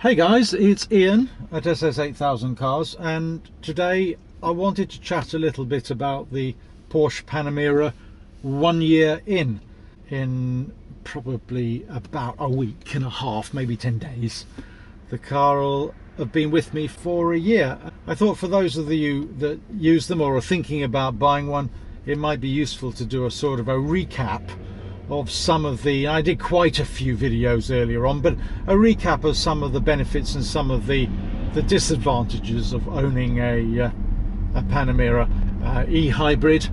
Hey guys, it's Ian at SS8000 Cars, and today I wanted to chat a little bit about the Porsche Panamera 1 year in probably about a week and a half, maybe 10 days. The car will have been with me for a year. I thought for those of you that use them or are thinking about buying one, it might be useful to do a sort of a recap of some of the, I did quite a few videos earlier on, but a recap of some of the benefits and some of the disadvantages of owning a Panamera e-hybrid.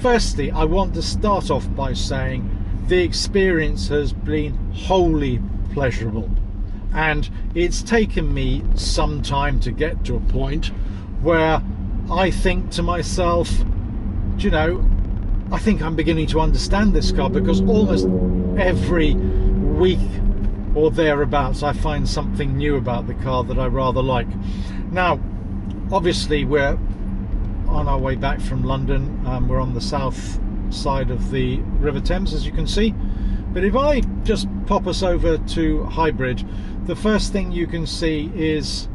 Firstly, I want to start off by saying the experience has been wholly pleasurable, and it's taken me some time to get to a point where I think to myself, do you know, I think I'm beginning to understand this car, because almost every week or thereabouts I find something new about the car that I rather like. Now, obviously we're on our way back from London. We're on the south side of the River Thames, as you can see. But if I just pop us over to hybrid, the first thing you can see is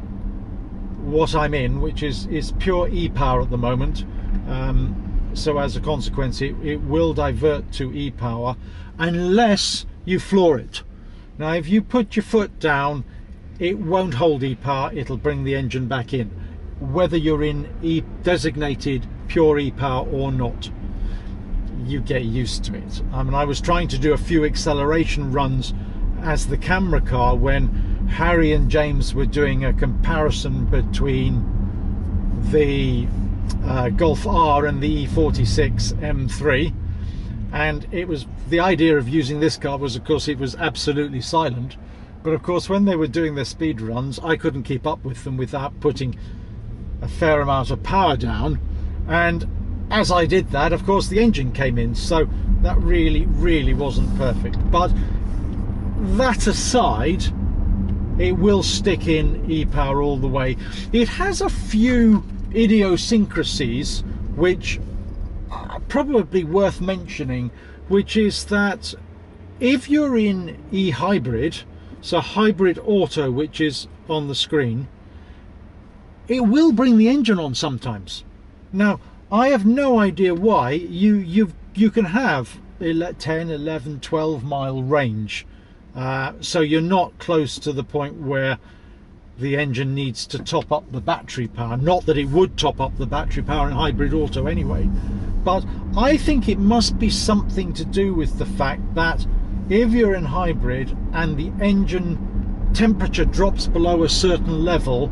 what I'm in, which is pure e-power at the moment. So as a consequence, it will divert to e-power unless you floor it. Now, if you put your foot down, it won't hold e-power, it'll bring the engine back in, whether you're in designated pure e-power or not. You get used to it. I mean, I was trying to do a few acceleration runs as the camera car when Harry and James were doing a comparison between the Golf R and the E46 M3, and it was the idea of using this car was, of course, it was absolutely silent, but of course when they were doing their speed runs I couldn't keep up with them without putting a fair amount of power down, and as I did that, of course, the engine came in, so that really wasn't perfect. But that aside, it will stick in e-power all the way. It has a few idiosyncrasies which are probably worth mentioning, which is that if you're in e-hybrid, so hybrid auto, which is on the screen, it will bring the engine on sometimes. Now, I have no idea why. You can have 10, 11, 12 mile range, so you're not close to the point where the engine needs to top up the battery power. Not that it would top up the battery power in hybrid auto anyway, but I think it must be something to do with the fact that if you're in hybrid and the engine temperature drops below a certain level,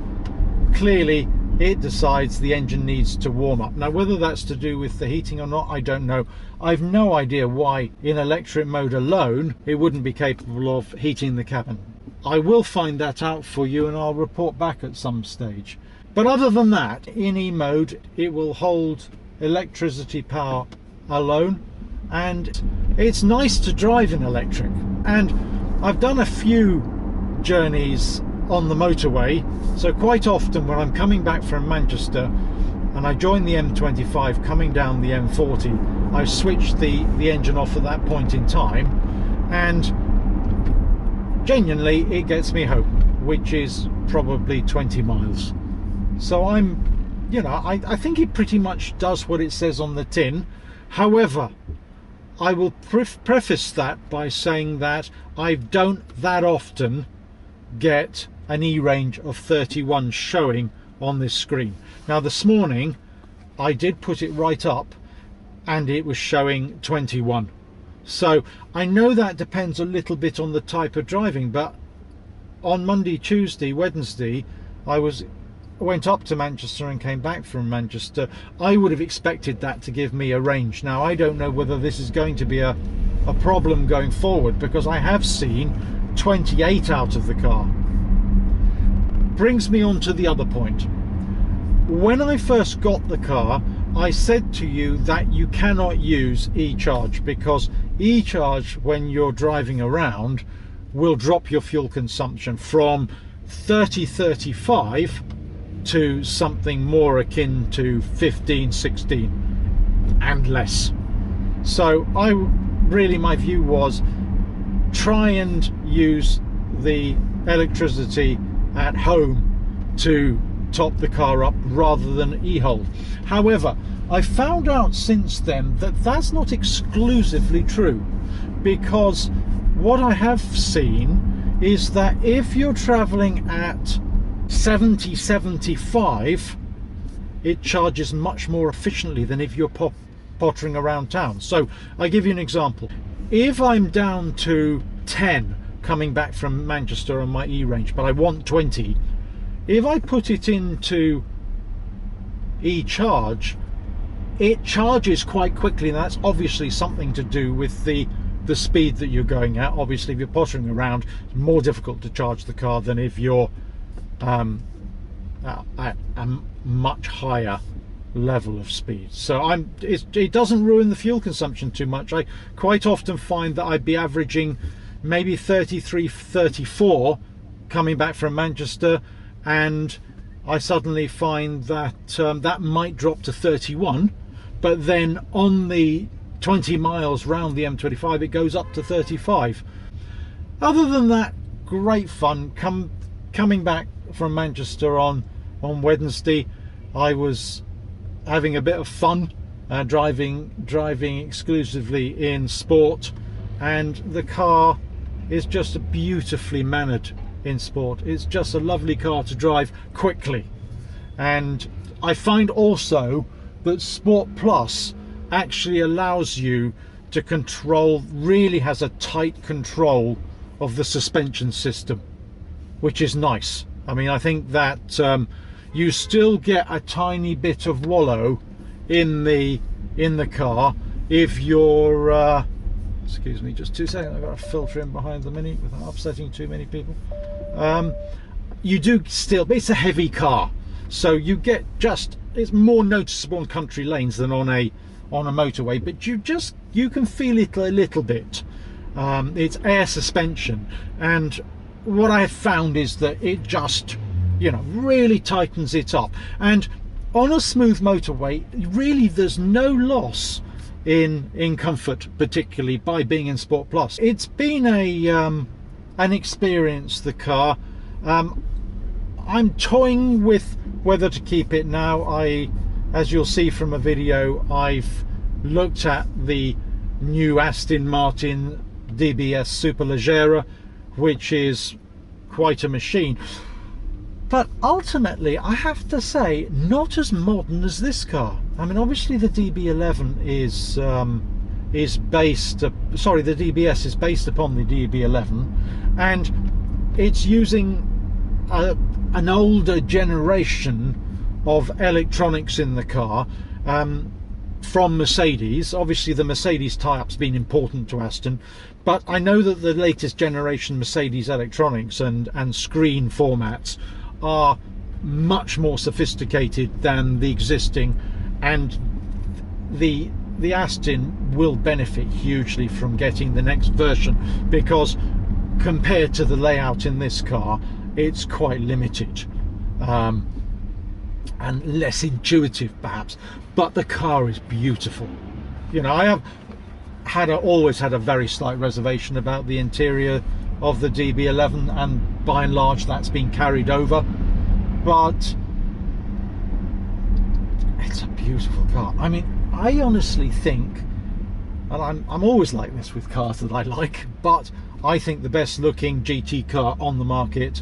clearly it decides the engine needs to warm up. Now, whether that's to do with the heating or not, I don't know. I've no idea why in electric mode alone it wouldn't be capable of heating the cabin. I will find that out for you and I'll report back at some stage. But other than that, in E mode it will hold electricity power alone, and it's nice to drive in electric. And I've done a few journeys on the motorway, so quite often when I'm coming back from Manchester and I join the M25 coming down the M40, I switched the engine off at that point in time, and genuinely it gets me home, which is probably 20 miles. So I'm, you know, I think it pretty much does what it says on the tin. However, I will preface that by saying that I don't that often get an E-range of 31 showing on this screen. Now, this morning I did put it right up and it was showing 21. So I know that depends a little bit on the type of driving, but on Monday, Tuesday, Wednesday I went up to Manchester and came back from Manchester. I would have expected that to give me a range. Now, I don't know whether this is going to be a problem going forward, because I have seen 28 out of the car. Brings me on to the other point. When I first got the car, I said to you that you cannot use e-charge, because e-charge, when you're driving around, will drop your fuel consumption from 35 to something more akin to 15, 16 and less. So my view was try and use the electricity at home to top the car up rather than e-hold. However, I found out since then that that's not exclusively true, because what I have seen is that if you're traveling at 70-75, it charges much more efficiently than if you're pottering around town. So I give you an example. If I'm down to 10 coming back from Manchester on my E-range, but I want 20, if I put it into e-charge, it charges quite quickly, and that's obviously something to do with the speed that you're going at. Obviously, if you're pottering around, it's more difficult to charge the car than if you're at a much higher level of speed. So it doesn't ruin the fuel consumption too much. I quite often find that I'd be averaging maybe 33, 34 coming back from Manchester, and I suddenly find that that might drop to 31, but then on the 20 miles round the M25 it goes up to 35. Other than that, great fun. Coming back from Manchester on Wednesday, I was having a bit of fun driving exclusively in sport, and the car is just beautifully mannered in sport. It's just a lovely car to drive quickly, and I find also that Sport Plus actually allows you to control, really has a tight control of the suspension system, which is nice. I mean, I think that you still get a tiny bit of wallow in the car if you're excuse me just 2 seconds, I've got a filter in behind the Mini without upsetting too many people. You do still, but it's a heavy car, so you get it's more noticeable on country lanes than on a motorway, but you can feel it a little bit. It's air suspension, and what I have found is that it just, you know, really tightens it up. And on a smooth motorway, really there's no loss in comfort, particularly by being in Sport Plus. It's been an experience, the car. I'm toying with whether to keep it now. As you'll see from a video, I've looked at the new Aston Martin DBS Superleggera, which is quite a machine, but ultimately I have to say not as modern as this car. I mean, obviously the DB11 is based, the DBS is based upon the DB11, and it's using an older generation of electronics in the car from Mercedes. Obviously the Mercedes tie-up's been important to Aston, but I know that the latest generation Mercedes electronics and screen formats are much more sophisticated than the existing, and the Aston will benefit hugely from getting the next version, because compared to the layout in this car, it's quite limited and less intuitive perhaps, but the car is beautiful. You know, I have always had a very slight reservation about the interior of the DB11, and by and large that's been carried over, but it's a beautiful car. I mean, I honestly think, and I'm always like this with cars that I like, but I think the best looking GT car on the market,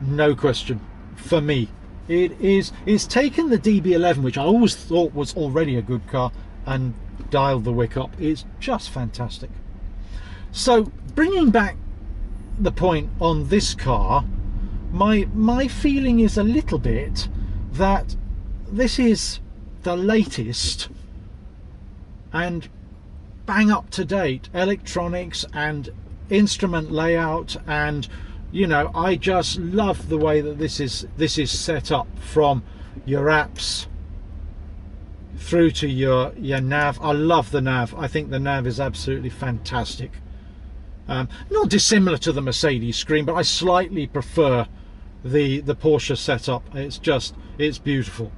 no question, for me, it's taken the DB11, which I always thought was already a good car, and dialed the wick up. It's just fantastic. So bringing back the point on this car, my feeling is a little bit that this is the latest and bang up to date electronics and instrument layout, and you know, I just love the way that this is set up, from your apps through to your nav. I love the nav. I think the nav is absolutely fantastic. Not dissimilar to the Mercedes screen, but I slightly prefer the Porsche setup. It's beautiful.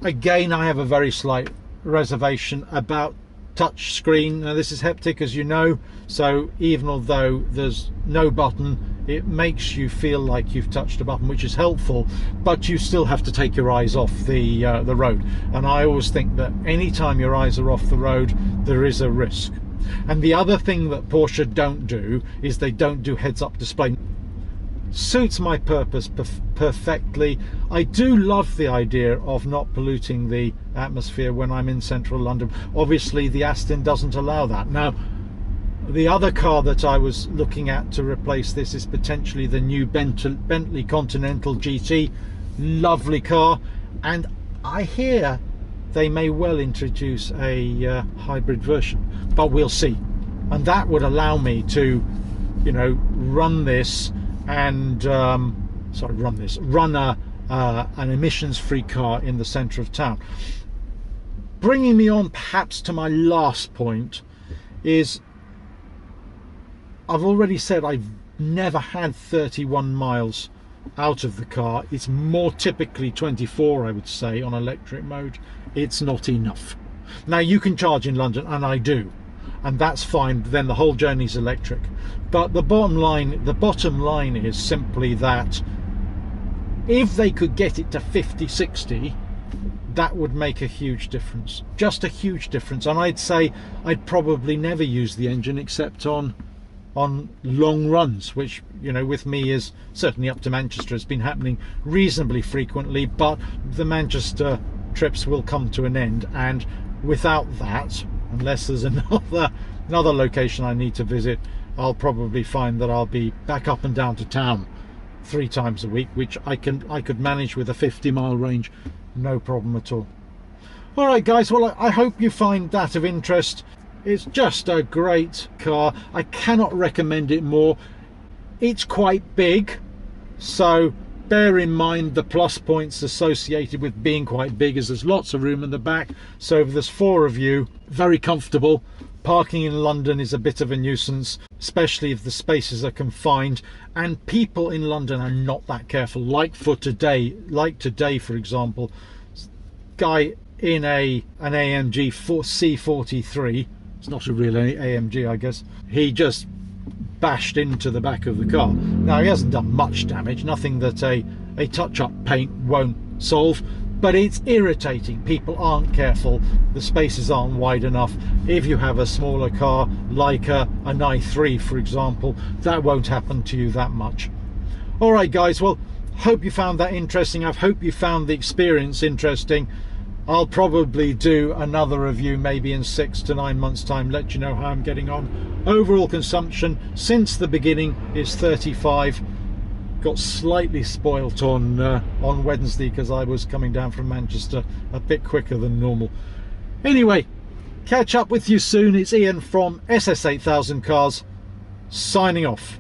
Again, I have a very slight reservation about touch screen. Now this is haptic, as you know, so even although there's no button, it makes you feel like you've touched a button, which is helpful, but you still have to take your eyes off the road. And I always think that anytime your eyes are off the road, there is a risk. And the other thing that Porsche don't do is they don't do heads-up display. Suits my purpose perfectly. I do love the idea of not polluting the atmosphere when I'm in central London. Obviously the Aston doesn't allow that. Now, the other car that I was looking at to replace this is potentially the new Bentley Continental GT. Lovely car, and I hear they may well introduce a hybrid version, but we'll see. And that would allow me to, you know, run this and run an emissions-free car in the centre of town. Bringing me on perhaps to my last point is, I've already said I've never had 31 miles out of the car. It's more typically 24, I would say, on electric mode. It's not enough. Now you can charge in London, and I do, and that's fine. Then the whole journey's electric. But the bottom line is simply that if they could get it to 50, 60, that would make a huge difference, just a huge difference. And I'd say I'd probably never use the engine except on long runs, which, you know, with me is certainly up to Manchester. It's been happening reasonably frequently, but the Manchester trips will come to an end, and without that, unless there's another location I need to visit, I'll probably find that I'll be back up and down to town 3 times a week, which I could manage with a 50-mile range, no problem at all. All right guys, well, I hope you find that of interest. It's just a great car. I cannot recommend it more. It's quite big, so bear in mind the plus points associated with being quite big, as there's lots of room in the back. So if there's 4 of you, very comfortable. Parking in London is a bit of a nuisance, especially if the spaces are confined, and people in London are not that careful. Like today, for example, guy in an AMG C43, it's not a real AMG, I guess, he just bashed into the back of the car. Now, he hasn't done much damage, nothing that a touch-up paint won't solve, but it's irritating. People aren't careful, the spaces aren't wide enough. If you have a smaller car like an i3, for example, that won't happen to you that much. All right guys, well, hope you found that interesting. I hope you found the experience interesting. I'll probably do another review maybe in 6 to 9 months time, let you know how I'm getting on. Overall consumption since the beginning is 35. Got slightly spoilt on Wednesday because I was coming down from Manchester a bit quicker than normal. Anyway, catch up with you soon. It's Ian from SS8000 Cars, signing off.